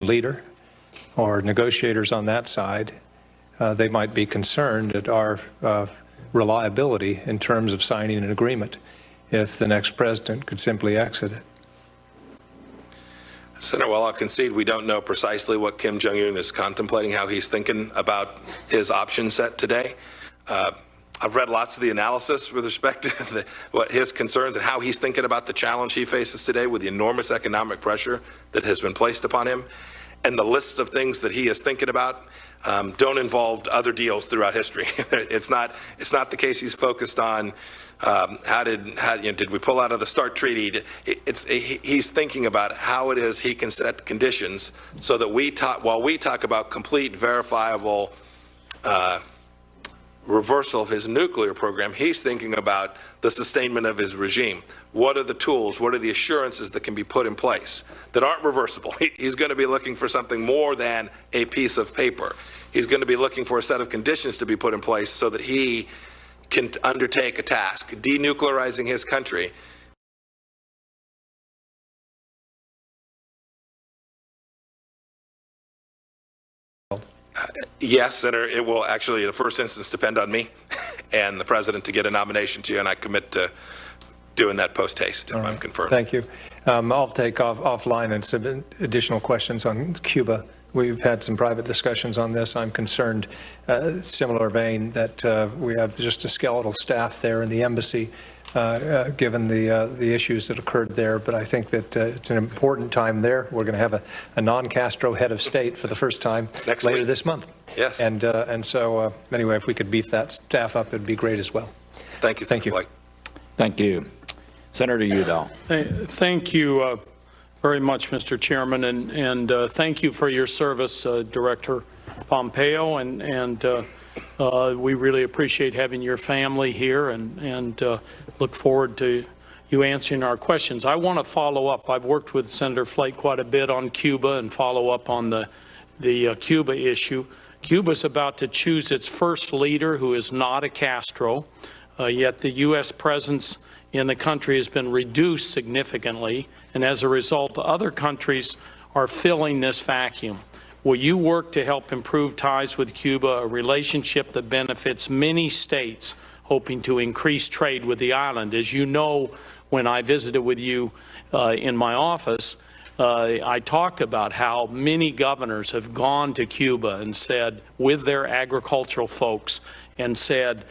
leader or negotiators on that side, they might be concerned at our reliability in terms of signing an agreement if the next president could simply exit it. Senator, while I'll concede we don't know precisely what Kim Jong-un is contemplating, how he's thinking about his option set today, I've read lots of the analysis with respect to what his concerns and how he's thinking about the challenge he faces today with the enormous economic pressure that has been placed upon him. And the lists of things that he is thinking about don't involve other deals throughout history. It's not the case he's focused on. Did we pull out of the START treaty? He's thinking about how it is he can set conditions so that while we talk about complete, verifiable reversal of his nuclear program, he's thinking about the sustainment of his regime. What are the tools? What are the assurances that can be put in place that aren't reversible? He's going to be looking for something more than a piece of paper. He's going to be looking for a set of conditions to be put in place so that he can undertake a task, denuclearizing his country. Yes, Senator, it will actually, in the first instance, depend on me and the president to get a nomination to you, and I commit to doing that post haste if I'm confirmed. Thank you. I'll take offline and submit additional questions on Cuba. We've had some private discussions on this. I'm concerned, similar vein, that we have just a skeletal staff there in the embassy, given the issues that occurred there. But I think that it's an important time there. We're going to have a non-Castro head of state for the first time later this month. Yes. And so anyway, if we could beef that staff up, it'd be great as well. Thank you. Thank you. Thank you. Senator Udall. Thank you very much, Mr. Chairman, and thank you for your service, Director Pompeo, and we really appreciate having your family here and look forward to you answering our questions. I want to follow up. I've worked with Senator Flake quite a bit on Cuba and follow up on the Cuba issue. Cuba's about to choose its first leader who is not a Castro, yet the U.S. presence in the country has been reduced significantly, and as a result, other countries are filling this vacuum. Will you work to help improve ties with Cuba, a relationship that benefits many states hoping to increase trade with the island? As you know, when I visited with you in my office, I talked about how many governors have gone to Cuba and said, with their agricultural folks, and said,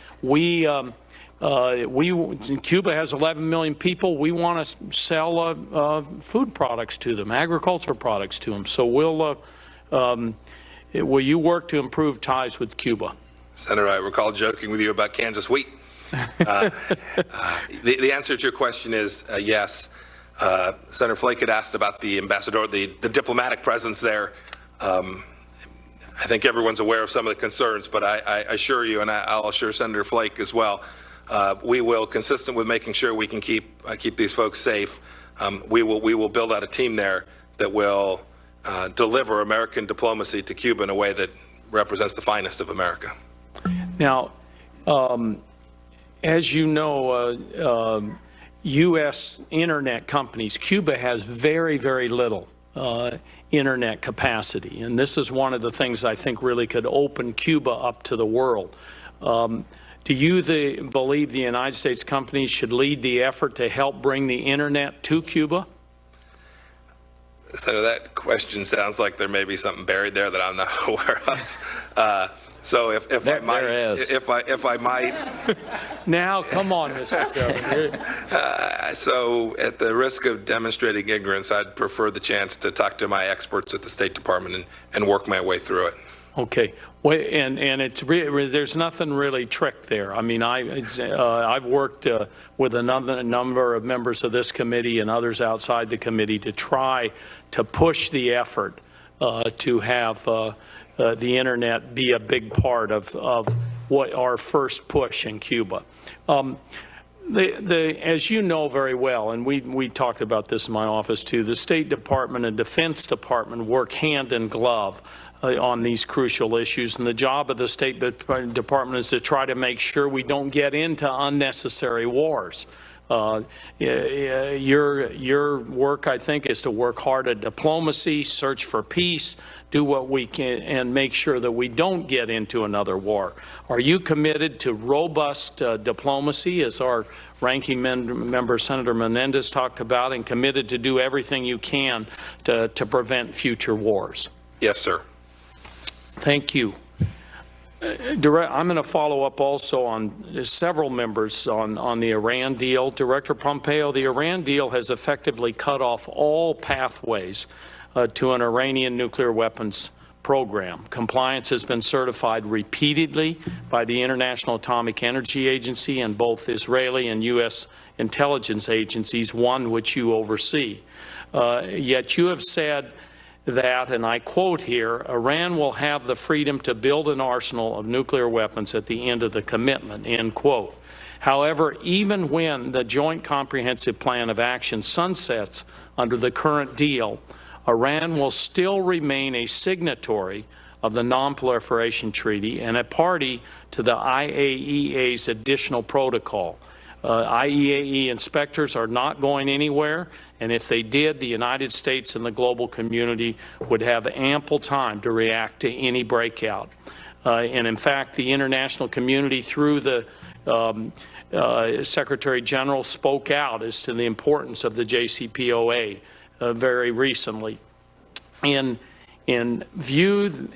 Cuba has 11 million people. We want to sell food products to them, agricultural products to them. So will you work to improve ties with Cuba? Senator, I recall joking with you about Kansas wheat. The answer to your question is yes. Senator Flake had asked about the ambassador, the diplomatic presence there. I think everyone's aware of some of the concerns, but I assure you, and I'll assure Senator Flake as well, we will, consistent with making sure we can keep these folks safe, we will build out a team there that will deliver American diplomacy to Cuba in a way that represents the finest of America. Now, as you know, U.S. internet companies, Cuba has very, very little internet capacity, and this is one of the things I think really could open Cuba up to the world. Do you believe the United States companies should lead the effort to help bring the internet to Cuba? Senator, that question sounds like there may be something buried there that I'm not aware of. So if I might. Now, come on, Mr. Chairman. So at the risk of demonstrating ignorance, I'd prefer the chance to talk to my experts at the State Department and work my way through it. Okay. And there's nothing really tricked there. I mean, I've worked with another number of members of this committee and others outside the committee to try to push the effort to have the internet be a big part of what our first push in Cuba. As you know very well, and we talked about this in my office too, the State Department and Defense Department work hand in glove on these crucial issues, and the job of the State Department is to try to make sure we don't get into unnecessary wars. Your work, I think, is to work hard at diplomacy, search for peace, do what we can, and make sure that we don't get into another war. Are you committed to robust diplomacy, as our ranking member Senator Menendez talked about, and committed to do everything you can to prevent future wars? Yes, sir. Thank you. I'm going to follow up also on several members on the Iran deal. Director Pompeo, the Iran deal has effectively cut off all pathways to an Iranian nuclear weapons program. Compliance has been certified repeatedly by the International Atomic Energy Agency and both Israeli and U.S. intelligence agencies, one which you oversee. Yet you have said that, and I quote here, Iran will have the freedom to build an arsenal of nuclear weapons at the end of the commitment, end quote. However, even when the Joint Comprehensive Plan of Action sunsets under the current deal, Iran will still remain a signatory of the Non-Proliferation Treaty and a party to the IAEA's additional protocol. IAEA inspectors are not going anywhere, and if they did, the United States and the global community would have ample time to react to any breakout. And in fact, the international community, through the Secretary General, spoke out as to the importance of the JCPOA very recently. In view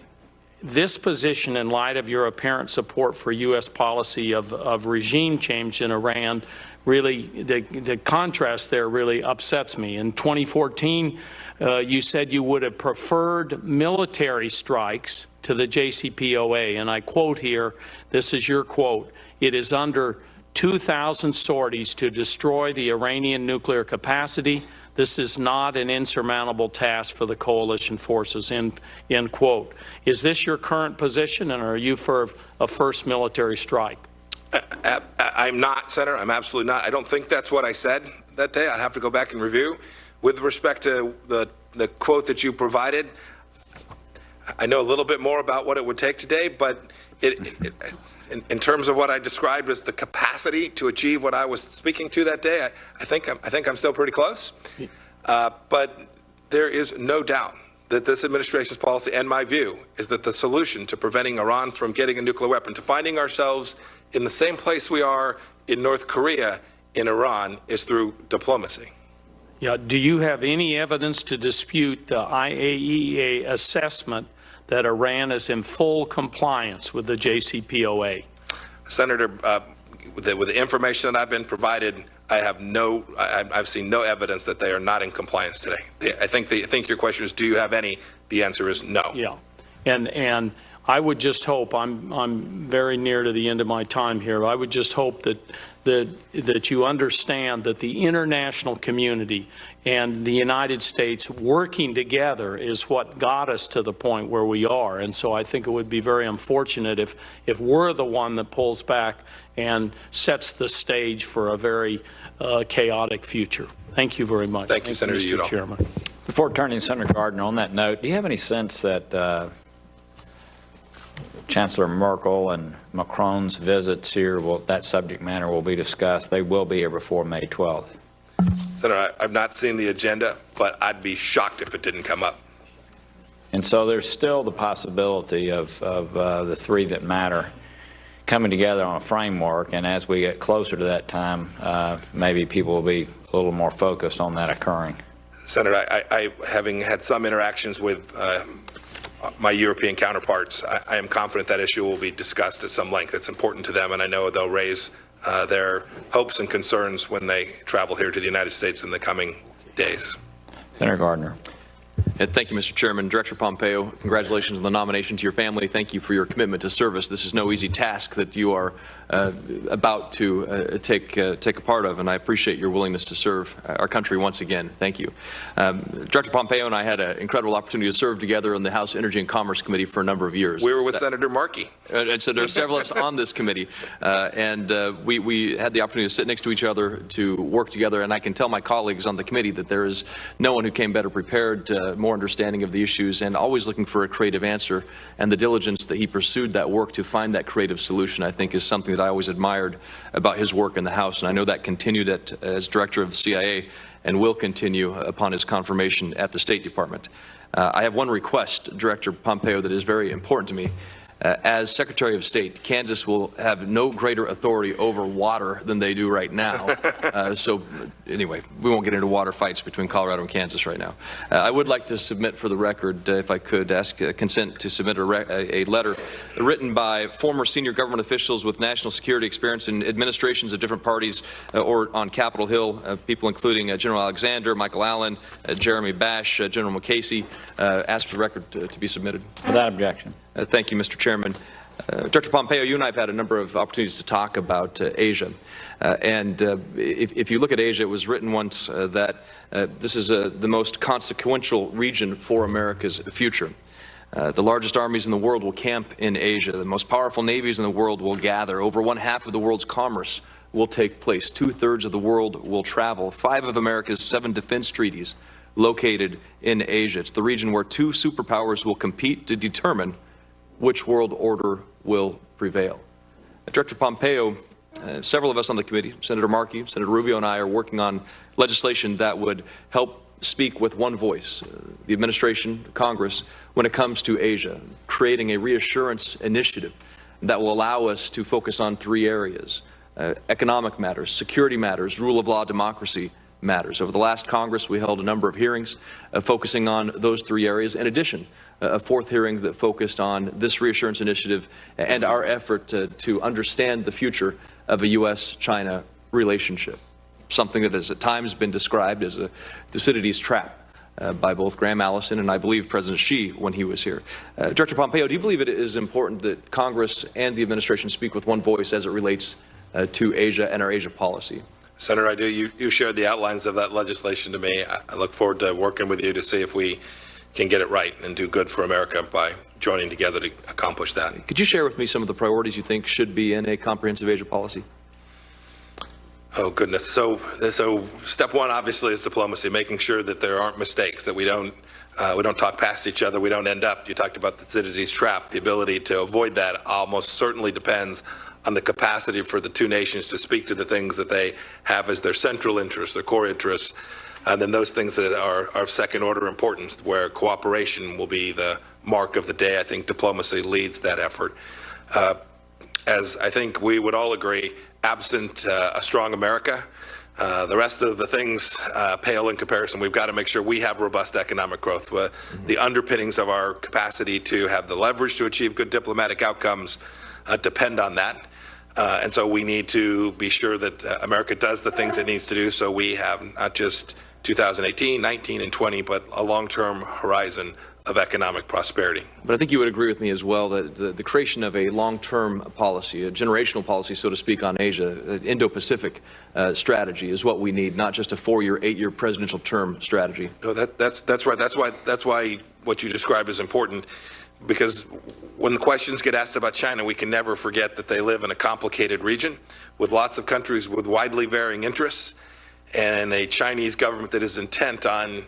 this position in light of your apparent support for U.S. policy of regime change in Iran, really, the contrast there really upsets me. In 2014, you said you would have preferred military strikes to the JCPOA, and I quote here, this is your quote, "It is under 2,000 sorties to destroy the Iranian nuclear capacity. This is not an insurmountable task for the coalition forces," end quote. Is this your current position, and are you for a first military strike? I'm not, Senator. I'm absolutely not. I don't think that's what I said that day. I'd have to go back and review. With respect to the quote that you provided, I know a little bit more about what it would take today, but in terms of what I described as the capacity to achieve what I was speaking to that day, I think I'm still pretty close. But there is no doubt that this administration's policy, and my view, is that the solution to preventing Iran from getting a nuclear weapon, to finding ourselves in the same place we are in North Korea, in Iran, is through diplomacy. Yeah. Do you have any evidence to dispute the IAEA assessment that Iran is in full compliance with the JCPOA? Senator, with the information that I've been provided, I've seen no evidence that they are not in compliance today. I think your question is, do you have any? The answer is no. Yeah, and I would just hope, I'm very near to the end of my time here. I would just hope that you understand that the international community and the United States working together is what got us to the point where we are. And so I think it would be very unfortunate if we're the one that pulls back and sets the stage for a very chaotic future. Thank you very much. Thank you, Senator Mr. Chairman. Before turning to Senator Gardner, on that note, do you have any sense that Chancellor Merkel and Macron's visits here, that subject matter will be discussed? They will be here before May 12th. Senator, I've not seen the agenda, but I'd be shocked if it didn't come up. And so there's still the possibility of the three that matter coming together on a framework, and as we get closer to that time, maybe people will be a little more focused on that occurring. Senator, I having had some interactions with my European counterparts, I am confident that issue will be discussed at some length. It's important to them, and I know they'll raise their hopes and concerns when they travel here to the United States in the coming days. Senator Gardner. Thank you, Mr. Chairman. Director Pompeo, congratulations on the nomination to your family. Thank you for your commitment to service. This is no easy task that you are about to take a part of, and I appreciate your willingness to serve our country once again. Thank you. Director Pompeo and I had an incredible opportunity to serve together on the House Energy and Commerce Committee for a number of years. We were with Senator Markey. And so there are several of us on this committee, and we had the opportunity to sit next to each other to work together, and I can tell my colleagues on the committee that there is no one who came better prepared, more more understanding of the issues and always looking for a creative answer. And the diligence that he pursued that work to find that creative solution, I think, is something that I always admired about his work in the House. And I know that continued as director of the CIA and will continue upon his confirmation at the State Department. I have one request, Director Pompeo, that is very important to me. As Secretary of State, Kansas will have no greater authority over water than they do right now. So anyway, we won't get into water fights between Colorado and Kansas right now. I would like to submit for the record, if I could ask consent to submit a letter written by former senior government officials with national security experience in administrations of different parties or on Capitol Hill, people including General Alexander, Michael Allen, Jeremy Bash, General McCasey, ask for the record to be submitted. Without objection. Thank you, Mr. Chairman. Director Pompeo, you and I have had a number of opportunities to talk about Asia. If you look at Asia, it was written once that this is the most consequential region for America's future. The largest armies in the world will camp in Asia. The most powerful navies in the world will gather. Over 1/2 of the world's commerce will take place. 2/3 of the world will travel. 5 of America's 7 defense treaties located in Asia. It's the region where 2 superpowers will compete to determine which world order will prevail. Director Pompeo, several of us on the committee, Senator Markey, Senator Rubio, and I are working on legislation that would help speak with one voice, the administration, Congress, when it comes to Asia, creating a reassurance initiative that will allow us to focus on 3 areas: economic matters, security matters, rule of law, democracy matters. Over the last Congress, we held a number of hearings focusing on those 3 areas. In addition, a 4th hearing that focused on this reassurance initiative and our effort to understand the future of a U.S.-China relationship, something that has at times been described as a Thucydides trap by both Graham Allison and I believe President Xi when he was here. Director Pompeo, do you believe it is important that Congress and the administration speak with one voice as it relates to Asia and our Asia policy? Senator, I do. You shared the outlines of that legislation to me. I look forward to working with you to see if we can get it right and do good for America by joining together to accomplish that. Could you share with me some of the priorities you think should be in a comprehensive Asia policy? Oh, goodness. So step one, obviously, is diplomacy, making sure that there aren't mistakes, that we don't talk past each other, we don't end up. You talked about the Thucydides trap. The ability to avoid that almost certainly depends on the capacity for the 2 nations to speak to the things that they have as their central interests, their core interests, and then those things that are of second-order importance, where cooperation will be the mark of the day. I think diplomacy leads that effort. As I think we would all agree, absent a strong America, the rest of the things pale in comparison. We've got to make sure we have robust economic growth. The underpinnings of our capacity to have the leverage to achieve good diplomatic outcomes depend on that. And so we need to be sure that America does the things it needs to do so we have not just 2018, 19, and 20, but a long-term horizon of economic prosperity. But I think you would agree with me as well that the creation of a long-term policy, a generational policy, so to speak, on Asia, an Indo-Pacific strategy is what we need, not just a 4-year, 8-year presidential term strategy. No, that's right. That's why what you describe is important, because when the questions get asked about China, we can never forget that they live in a complicated region with lots of countries with widely varying interests, and a Chinese government that is intent on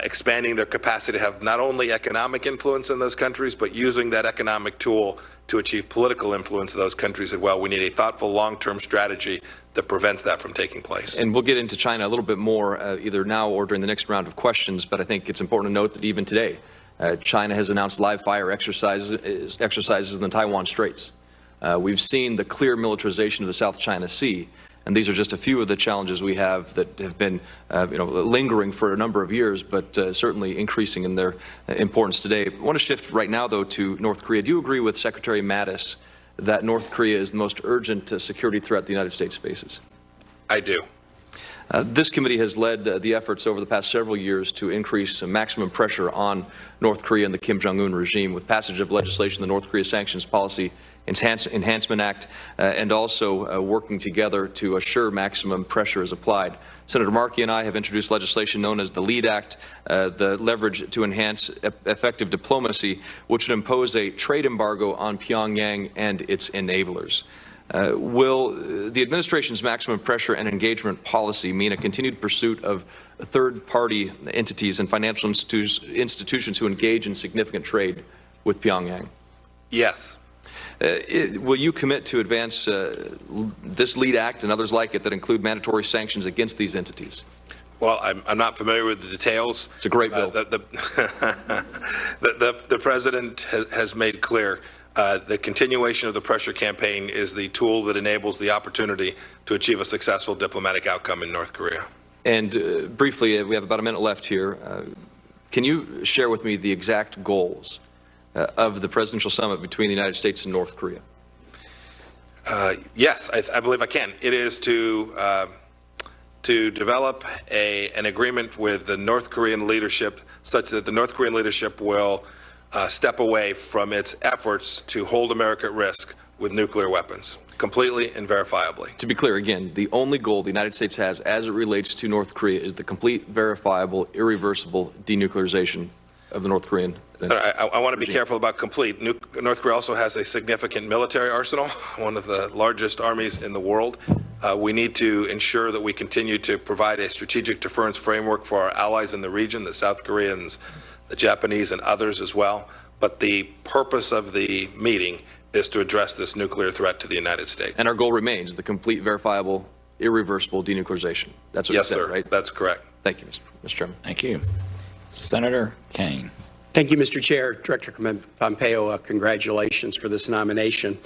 expanding their capacity to have not only economic influence in those countries, but using that economic tool to achieve political influence in those countries as well. We need a thoughtful long-term strategy that prevents that from taking place. And we'll get into China a little bit more either now or during the next round of questions, but I think it's important to note that even today, China has announced live fire exercises in the Taiwan Straits. We've seen the clear militarization of the South China Sea. And these are just a few of the challenges we have that have been lingering for a number of years, but certainly increasing in their importance today. I want to shift right now, though, to North Korea. Do you agree with Secretary Mattis that North Korea is the most urgent security threat the United States faces? I do. This committee has led the efforts over the past several years to increase maximum pressure on North Korea and the Kim Jong-un regime with passage of legislation, the North Korea Sanctions Policy Enhancement Act, and also working together to assure maximum pressure is applied. Senator Markey and I have introduced legislation known as the LEAD Act, the leverage to enhance effective diplomacy, which would impose a trade embargo on Pyongyang and its enablers. Will the administration's maximum pressure and engagement policy mean a continued pursuit of third-party entities and financial institutions who engage in significant trade with Pyongyang? Yes. Will you commit to advance this LEAD Act and others like it that include mandatory sanctions against these entities? Well, I'm not familiar with the details. It's a great bill. The president has made clear the continuation of the pressure campaign is the tool that enables the opportunity to achieve a successful diplomatic outcome in North Korea. And briefly, we have about a minute left here. Can you share with me the exact goals of the presidential summit between the United States and North Korea? Yes, I believe I can. It is to develop an agreement with the North Korean leadership such that the North Korean leadership will step away from its efforts to hold America at risk with nuclear weapons, completely and verifiably. To be clear, again, the only goal the United States has as it relates to North Korea is the complete, verifiable, irreversible denuclearization of the North Korean. I want to be careful about complete. North Korea also has a significant military arsenal, one of the largest armies in the world. We need to ensure that we continue to provide a strategic deterrence framework for our allies in the region, the South Koreans, the Japanese, and others as well. But the purpose of the meeting is to address this nuclear threat to the United States. And our goal remains the complete, verifiable, irreversible denuclearization. That's what you said, right? That's correct. Thank you, Mr. Chairman. Thank you. Senator Kane. Thank you, Mr. Chair. Director Pompeo, congratulations for this nomination.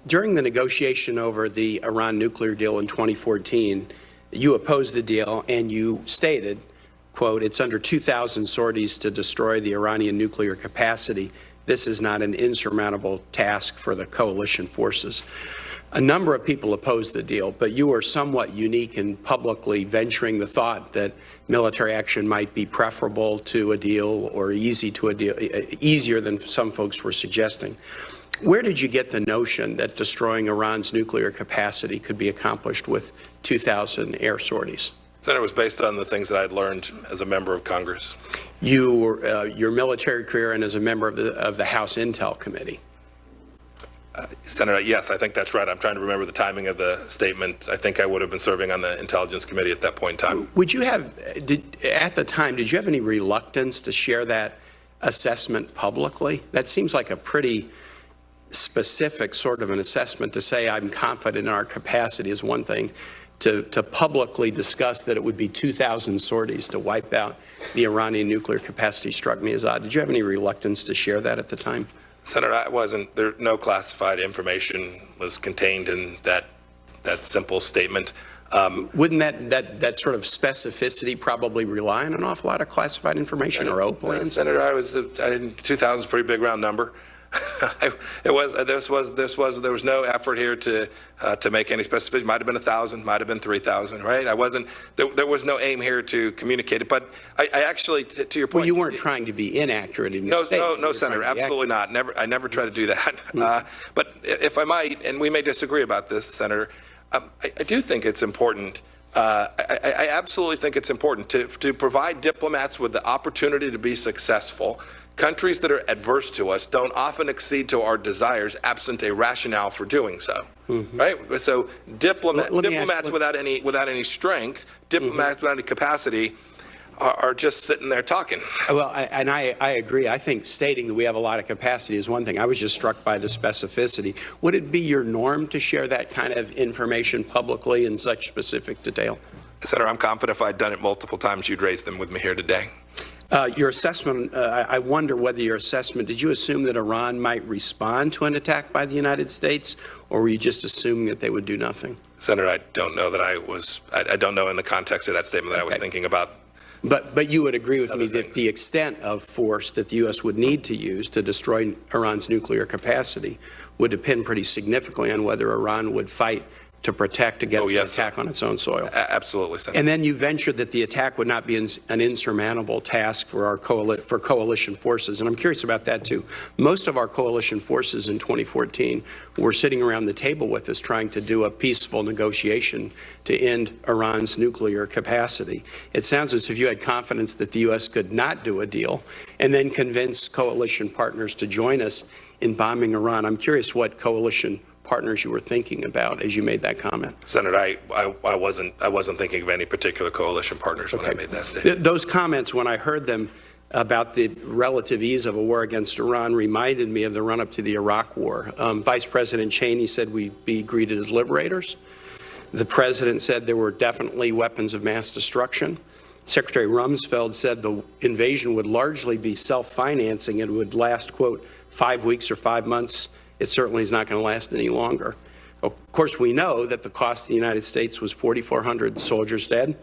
During the negotiation over the Iran nuclear deal in 2014, you opposed the deal and you stated, quote, "It's under 2,000 sorties to destroy the Iranian nuclear capacity. This is not an insurmountable task for the coalition forces." A number of people opposed the deal, but you were somewhat unique in publicly venturing the thought that military action might be preferable to a deal or easier than some folks were suggesting. Where did you get the notion that destroying Iran's nuclear capacity could be accomplished with 2,000 air sorties? Senator, it was based on the things that I'd learned as a member of Congress. Your military career and as a member of the House Intel Committee. Senator, yes, I think that's right. I'm trying to remember the timing of the statement. I think I would have been serving on the Intelligence Committee at that point in time. Would you have, at the time, did you have any reluctance to share that assessment publicly? That seems like a pretty specific sort of an assessment. To say I'm confident in our capacity is one thing. To publicly discuss that it would be 2,000 sorties to wipe out the Iranian nuclear capacity struck me as odd. Did you have any reluctance to share that at the time? Senator, no classified information was contained in that simple statement. Wouldn't that sort of specificity probably rely on an awful lot of classified information or O plans? Senator, 2,000 is a pretty big round number. There was no effort here to make any specificity. Might have been 1,000, might have been 3,000, right? There was no aim here to communicate it. But I actually, to your point, well, you weren't trying to be inaccurate in your statement. No, Senator, absolutely not. I never try to do that. But if I might, and we may disagree about this, Senator, I do think it's important. I absolutely think it's important to provide diplomats with the opportunity to be successful. Countries that are adverse to us don't often accede to our desires absent a rationale for doing so, right? So diplomats without any strength, diplomats without any capacity are just sitting there talking. Well, I agree. I think stating that we have a lot of capacity is one thing. I was just struck by the specificity. Would it be your norm to share that kind of information publicly in such specific detail? Senator, I'm confident if I'd done it multiple times, you'd raise them with me here today. Your assessment, I wonder whether your assessment, did you assume that Iran might respond to an attack by the United States, or were you just assuming that they would do nothing? Senator, I don't know that I don't know in the context of that statement that I was thinking about. But you would agree with me that the extent of force that the U.S. would need to use to destroy Iran's nuclear capacity would depend pretty significantly on whether Iran would fight to protect against an attack on its own soil. Absolutely, Senator. And then you ventured that the attack would not be an insurmountable task for our coalition forces. And I'm curious about that, too. Most of our coalition forces in 2014 were sitting around the table with us trying to do a peaceful negotiation to end Iran's nuclear capacity. It sounds as if you had confidence that the U.S. could not do a deal and then convince coalition partners to join us in bombing Iran. I'm curious what coalition partners you were thinking about as you made that comment? Senator, I wasn't thinking of any particular coalition partners when I made that statement. Those comments, when I heard them about the relative ease of a war against Iran, reminded me of the run-up to the Iraq War. Vice President Cheney said we'd be greeted as liberators. The president said there were definitely weapons of mass destruction. Secretary Rumsfeld said the invasion would largely be self-financing and would last, quote, 5 weeks or 5 months. It certainly is not going to last any longer. Of course, we know that the cost of the United States was 4,400 soldiers dead,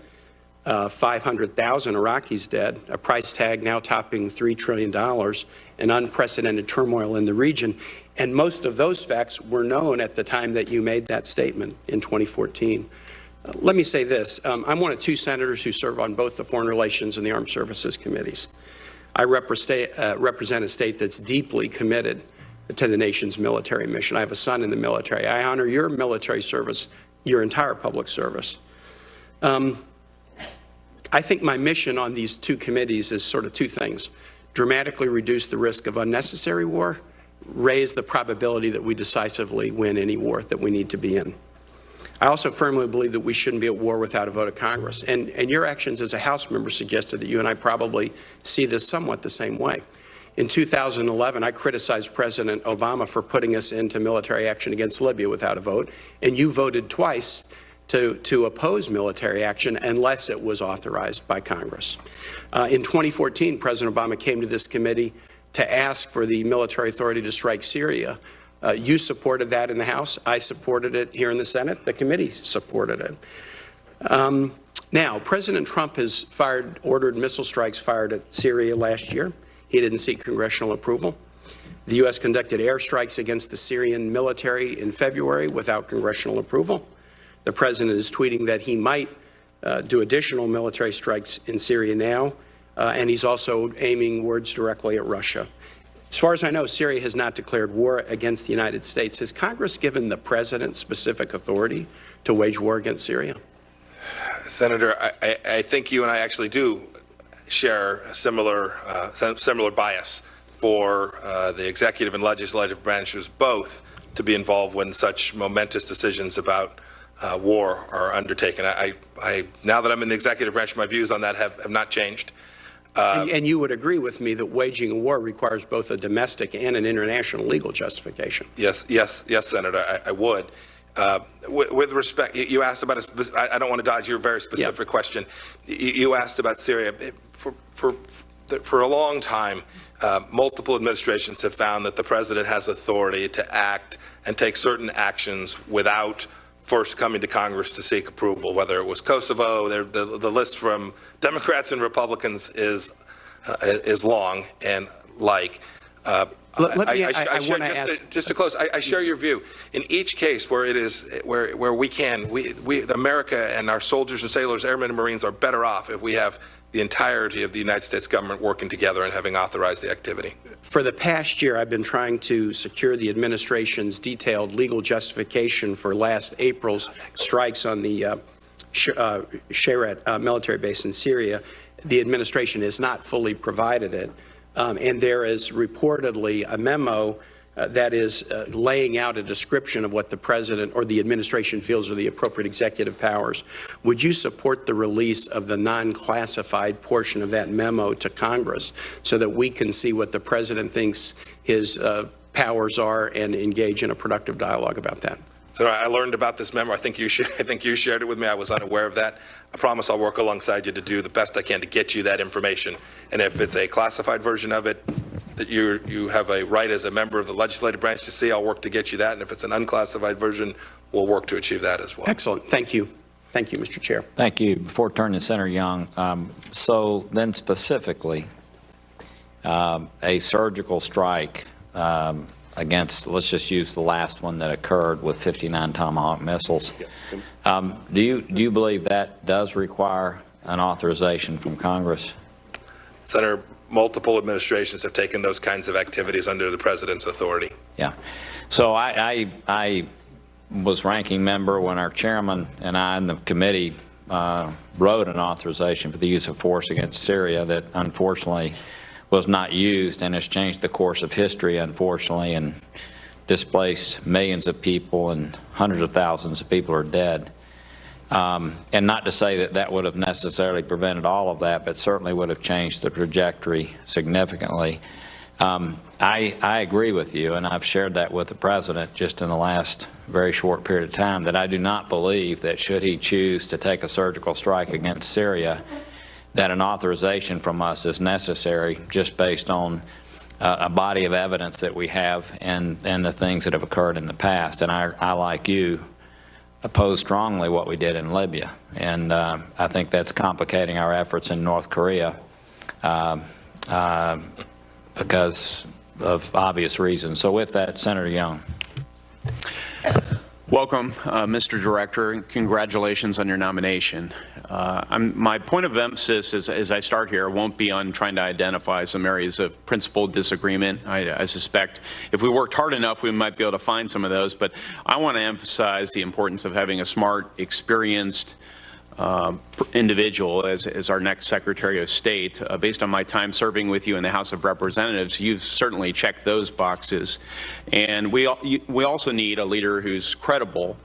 500,000 Iraqis dead, a price tag now topping $3 trillion, an unprecedented turmoil in the region. And most of those facts were known at the time that you made that statement in 2014. Let me say this. I'm one of 2 senators who serve on both the Foreign Relations and the Armed Services Committees. I represent a state that's deeply committed to the nation's military mission. I have a son in the military. I honor your military service, your entire public service. I think my mission on these 2 committees is sort of 2 things: dramatically reduce the risk of unnecessary war, raise the probability that we decisively win any war that we need to be in. I also firmly believe that we shouldn't be at war without a vote of Congress. And your actions as a House member suggested that you and I probably see this somewhat the same way. In 2011, I criticized President Obama for putting us into military action against Libya without a vote, and you voted twice to oppose military action unless it was authorized by Congress. In 2014, President Obama came to this committee to ask for the military authority to strike Syria. You supported that in the House. I supported it here in the Senate. The committee supported it. Now, President Trump has ordered missile strikes fired at Syria last year. He didn't seek congressional approval. The U.S. conducted airstrikes against the Syrian military in February without congressional approval. The president is tweeting that he might do additional military strikes in Syria now, and he's also aiming words directly at Russia. As far as I know, Syria has not declared war against the United States. Has Congress given the president specific authority to wage war against Syria? Senator, I think you and I actually do share a similar bias for the executive and legislative branches both to be involved when such momentous decisions about war are undertaken. Now that I'm in the executive branch, my views on that have not changed. And you would agree with me that waging a war requires both a domestic and an international legal justification? Yes, Senator, I would. With respect, you asked about I don't want to dodge your very specific question. You asked about Syria. For a long time, multiple administrations have found that the president has authority to act and take certain actions without first coming to Congress to seek approval, whether it was Kosovo. The list from Democrats and Republicans is long and like. Just to close, I share your view. In each case where it is where we can, America and our soldiers and sailors, airmen and Marines are better off if we have the entirety of the United States government working together and having authorized the activity. For the past year, I've been trying to secure the administration's detailed legal justification for last April's strikes on the Shayrat military base in Syria. The administration has not fully provided it. And there is reportedly a memo that is laying out a description of what the president or the administration feels are the appropriate executive powers. Would you support the release of the non-classified portion of that memo to Congress so that we can see what the president thinks his powers are and engage in a productive dialogue about that? So I learned about this memo. I think you shared it with me. I was unaware of that. I promise I'll work alongside you to do the best I can to get you that information. And if it's a classified version of it that you have a right as a member of the legislative branch to see, I'll work to get you that. And if it's an unclassified version, we'll work to achieve that as well. Excellent. Thank you. Thank you, Mr. Chair. Thank you. Before turning to Senator Young, so then specifically, a surgical strike against, let's just use the last one that occurred with 59 Tomahawk missiles. Do you believe that does require an authorization from Congress? Senator, multiple administrations have taken those kinds of activities under the president's authority. Yeah. So I was ranking member when our chairman and I in the committee wrote an authorization for the use of force against Syria that unfortunately was not used and has changed the course of history, unfortunately, and displaced millions of people and hundreds of thousands of people are dead. And not to say that that would have necessarily prevented all of that, but certainly would have changed the trajectory significantly. I agree with you, and I've shared that with the President just in the last very short period of time, that I do not believe that should he choose to take a surgical strike against Syria, that an authorization from us is necessary just based on a body of evidence that we have and the things that have occurred in the past. And I like you, oppose strongly what we did in Libya. And I think that's complicating our efforts in North Korea because of obvious reasons. So with that, Senator Young. Welcome, Mr. Director. Congratulations on your nomination. My point of emphasis as I start here won't be on trying to identify some areas of principled disagreement. I suspect if we worked hard enough, we might be able to find some of those, but I want to emphasize the importance of having a smart, experienced individual as our next Secretary of State. Based on my time serving with you in the House of Representatives, you've certainly checked those boxes. And we also need a leader who's credible,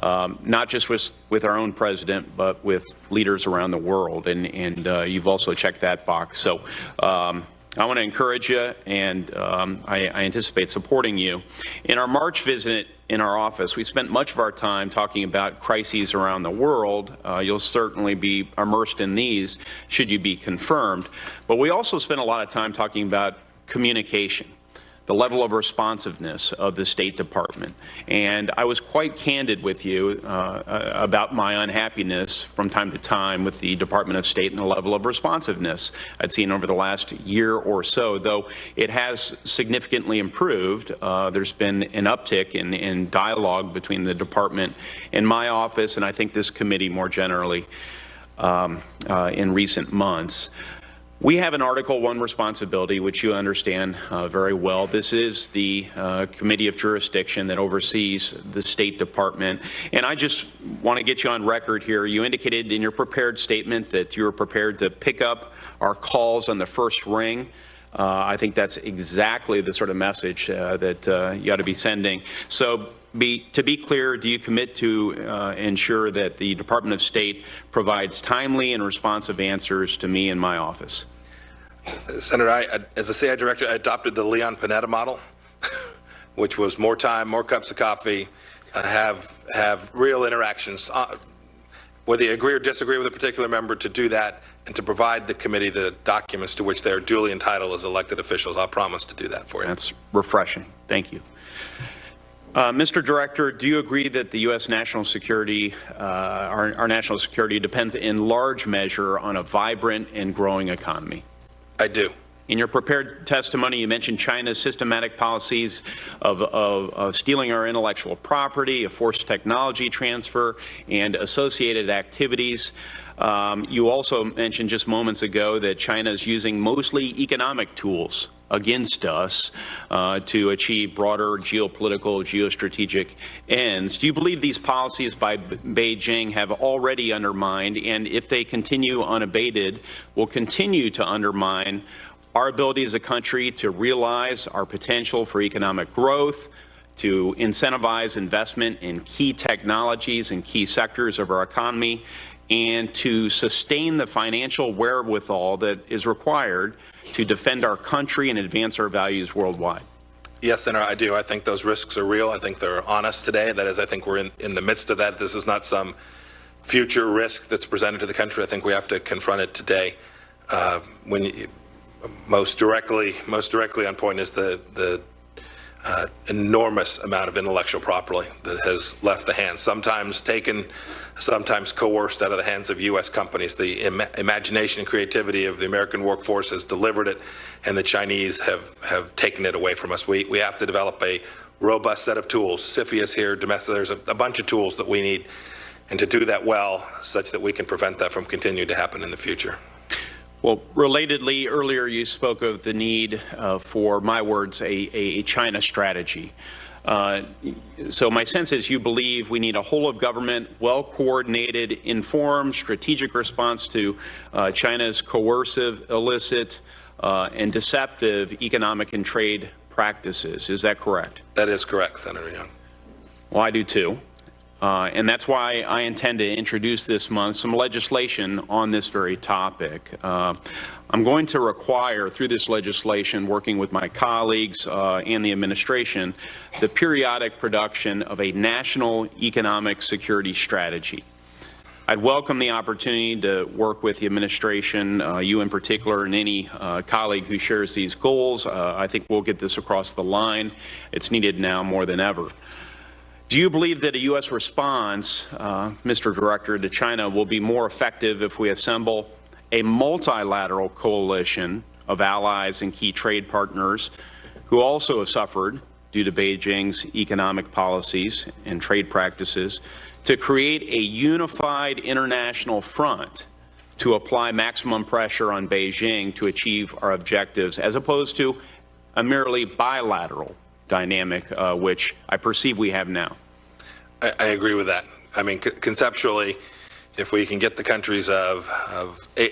not just with our own president, but with leaders around the world. And you've also checked that box. So I want to encourage you, and I anticipate supporting you. In our March visit in our office, we spent much of our time talking about crises around the world. You'll certainly be immersed in these should you be confirmed. But we also spent a lot of time talking about communication, the level of responsiveness of the State Department. And I was quite candid with you about my unhappiness from time to time with the Department of State and the level of responsiveness I'd seen over the last year or so, though it has significantly improved. There's been an uptick in dialogue between the department and my office, and I think this committee more generally in recent months. We have an Article I responsibility, which you understand very well. This is the Committee of Jurisdiction that oversees the State Department. And I just want to get you on record here. You indicated in your prepared statement that you were prepared to pick up our calls on the first ring. I think that's exactly the sort of message that you ought to be sending. So to be clear, do you commit to ensure that the Department of State provides timely and responsive answers to me and my office? Senator, as a CI director, I adopted the Leon Panetta model, which was more time, more cups of coffee, have real interactions, whether you agree or disagree with a particular member, to do that and to provide the committee the documents to which they are duly entitled as elected officials. I'll promise to do that for you. That's refreshing. Thank you. Mr. Director, do you agree that the U.S. national security, our national security depends in large measure on a vibrant and growing economy? I do. In your prepared testimony, you mentioned China's systematic policies of stealing our intellectual property, of forced technology transfer, and associated activities. You also mentioned just moments ago that China is using mostly economic tools against us to achieve broader geopolitical, geostrategic ends. Do you believe these policies by Beijing have already undermined, and if they continue unabated, will continue to undermine our ability as a country to realize our potential for economic growth, to incentivize investment in key technologies and key sectors of our economy, and to sustain the financial wherewithal that is required to defend our country and advance our values worldwide? Yes, Senator, I do. I think those risks are real. I think they're on us today. That is, I think we're in the midst of that. This is not some future risk that's presented to the country. I think we have to confront it today. Most directly on point is the enormous amount of intellectual property that has left the hands, sometimes taken, sometimes coerced out of the hands of U.S. companies. The imagination and creativity of the American workforce has delivered it, and the Chinese have taken it away from us. We have to develop a robust set of tools. CFIUS is here, domestic. There's a bunch of tools that we need, and to do that well, such that we can prevent that from continuing to happen in the future. Well, relatedly, earlier you spoke of the need for, my words, a China strategy. So my sense is you believe we need a whole-of-government, well-coordinated, informed, strategic response to China's coercive, illicit, and deceptive economic and trade practices. Is that correct? That is correct, Senator Young. Well, I do too. And that's why I intend to introduce this month some legislation on this very topic. I'm going to require, through this legislation, working with my colleagues and the administration, the periodic production of a national economic security strategy. I'd welcome the opportunity to work with the administration, you in particular, and any colleague who shares these goals. I think we'll get this across the line. It's needed now more than ever. Do you believe that a U.S. response, Mr. Director, to China will be more effective if we assemble a multilateral coalition of allies and key trade partners who also have suffered due to Beijing's economic policies and trade practices to create a unified international front to apply maximum pressure on Beijing to achieve our objectives, as opposed to a merely bilateral dynamic, which I perceive we have now? I agree with that. I mean, conceptually, if we can get the countries of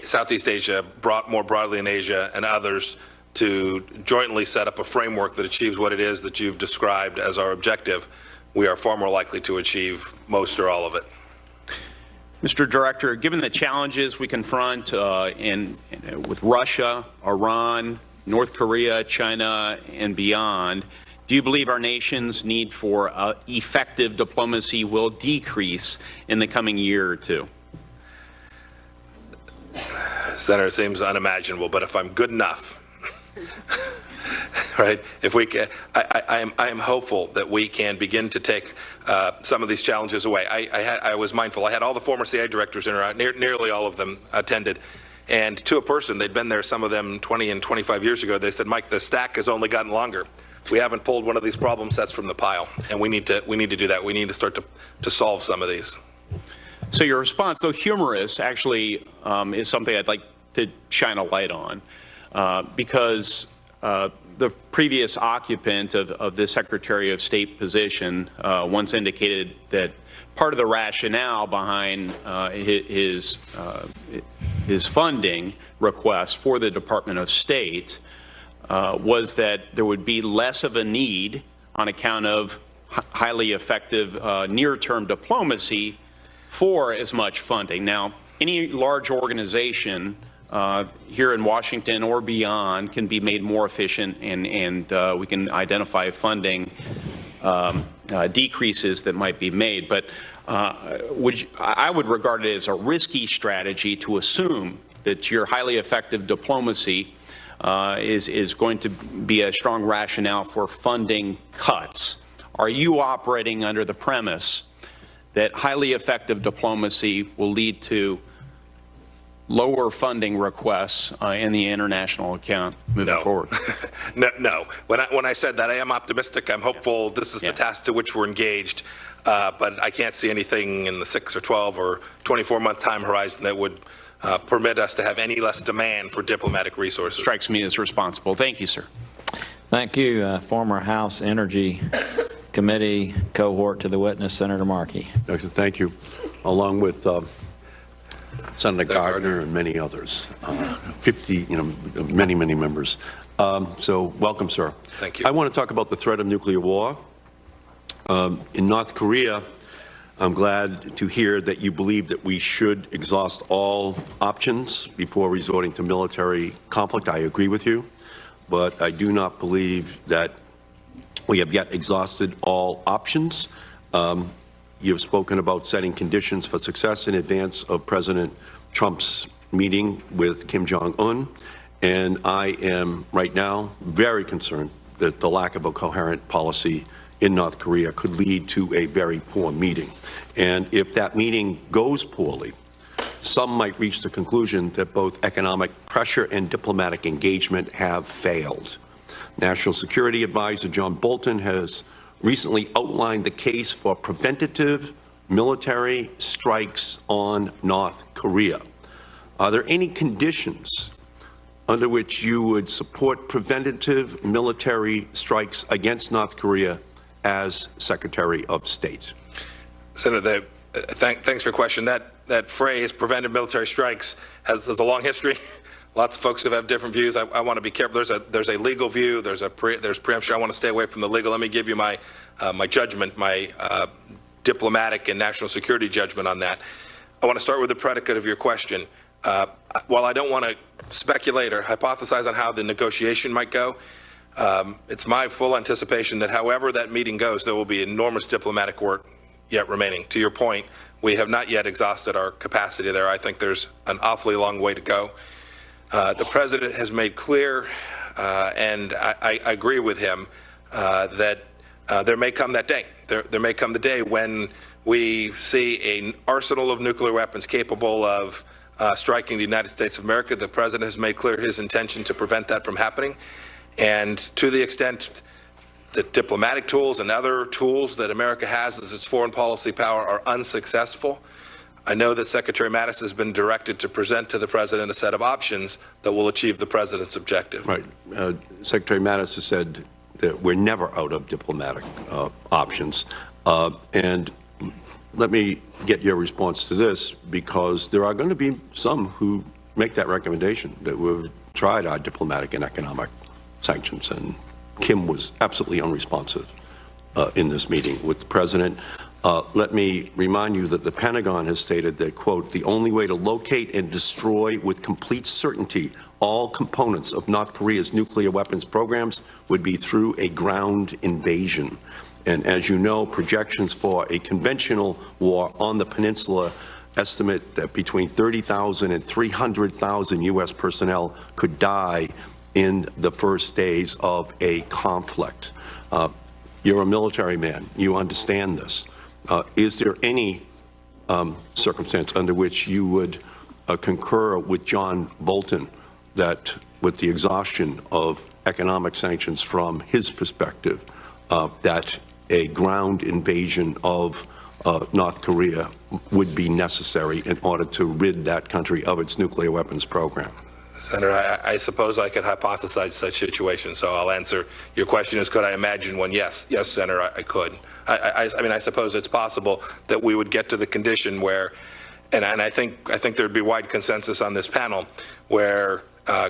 Southeast Asia, more broadly in Asia, and others to jointly set up a framework that achieves what it is that you've described as our objective, we are far more likely to achieve most or all of it. Mr. Director, given the challenges we confront with Russia, Iran, North Korea, China, and beyond, do you believe our nation's need for effective diplomacy will decrease in the coming year or two? Senator, it seems unimaginable, but if I'm good enough, right? If we can, I am hopeful that we can begin to take some of these challenges away. I was mindful. I had all the former CIA directors in, nearly all of them attended, and to a person, they'd been there, some of them 20 and 25 years ago. They said, "Mike, the stack has only gotten longer. We haven't pulled one of these problem sets from the pile, and we need to do that. We need to start to solve some of these." So your response, though humorous, actually is something I'd like to shine a light on, because the previous occupant of this Secretary of State position once indicated that part of the rationale behind his funding request for the Department of State was that there would be less of a need on account of highly effective near-term diplomacy for as much funding. Now, any large organization here in Washington or beyond can be made more efficient, and we can identify funding decreases that might be made. But I would regard it as a risky strategy to assume that your highly effective diplomacy is going to be a strong rationale for funding cuts. Are you operating under the premise that highly effective diplomacy will lead to lower funding requests in the international account moving forward? No. When I said that, I am optimistic. I'm hopeful. This is the task to which we're engaged, but I can't see anything in the 6 or 12 or 24-month time horizon that would permit us to have any less demand for diplomatic resources. Strikes me as responsible. Thank you, sir. Thank you, former House Energy Committee cohort to the witness, Senator Markey. Doctor, thank you. Along with Senator Gardner and many others, 50, many members. So welcome, sir. Thank you. I want to talk about the threat of nuclear war. In North Korea, I'm glad to hear that you believe that we should exhaust all options before resorting to military conflict. I agree with you, but I do not believe that we have yet exhausted all options. You've spoken about setting conditions for success in advance of President Trump's meeting with Kim Jong-un, and I am right now very concerned that the lack of a coherent policy in North Korea could lead to a very poor meeting. And if that meeting goes poorly, some might reach the conclusion that both economic pressure and diplomatic engagement have failed. National Security Advisor John Bolton has recently outlined the case for preventative military strikes on North Korea. Are there any conditions under which you would support preventative military strikes against North Korea as Secretary of State? Senator, thanks for your question. That phrase, preventive military strikes, has a long history. lots of folks who have different views. I want to be careful. There's a legal view. There's preemption. I want to stay away from the legal. Let me give you my judgment, my diplomatic and national security judgment on that. I want to start with the predicate of your question. While I don't want to speculate or hypothesize on how the negotiation might go, it's my full anticipation that however that meeting goes, there will be enormous diplomatic work yet remaining. To your point, we have not yet exhausted our capacity there. I think there's an awfully long way to go. The president has made clear, and I agree with him, that there may come that day. There may come the day when we see an arsenal of nuclear weapons capable of striking the United States of America. The president has made clear his intention to prevent that from happening. And to the extent that diplomatic tools and other tools that America has as its foreign policy power are unsuccessful, I know that Secretary Mattis has been directed to present to the president a set of options that will achieve the president's objective. Right. Secretary Mattis has said that we're never out of diplomatic options. And let me get your response to this, because there are going to be some who make that recommendation, that we've tried our diplomatic and economic sanctions, and Kim was absolutely unresponsive in this meeting with the president. Let me remind you that the Pentagon has stated that, quote, the only way to locate and destroy with complete certainty all components of North Korea's nuclear weapons programs would be through a ground invasion. And as you know, projections for a conventional war on the peninsula estimate that between 30,000 and 300,000 U.S. personnel could die in the first days of a conflict. You're a military man. You understand this. Is there any circumstance under which you would concur with John Bolton that with the exhaustion of economic sanctions from his perspective, that a ground invasion of North Korea would be necessary in order to rid that country of its nuclear weapons program? Senator, I suppose I could hypothesize such situations, so I'll answer your question is, could I imagine one? Yes. Yes, Senator, I could. I mean, I suppose it's possible that we would get to the condition where, and I think there'd be wide consensus on this panel, where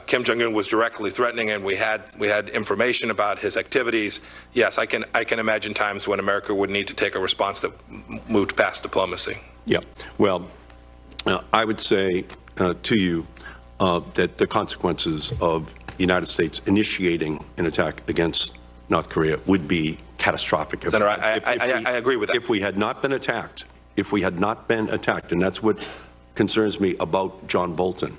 Kim Jong-un was directly threatening and we had information about his activities. Yes, I can imagine times when America would need to take a response that moved past diplomacy. Yeah. Well, I would say to you, that the consequences of the United States initiating an attack against North Korea would be catastrophic. Senator, I agree with that. If we had not been attacked, and that's what concerns me about John Bolton,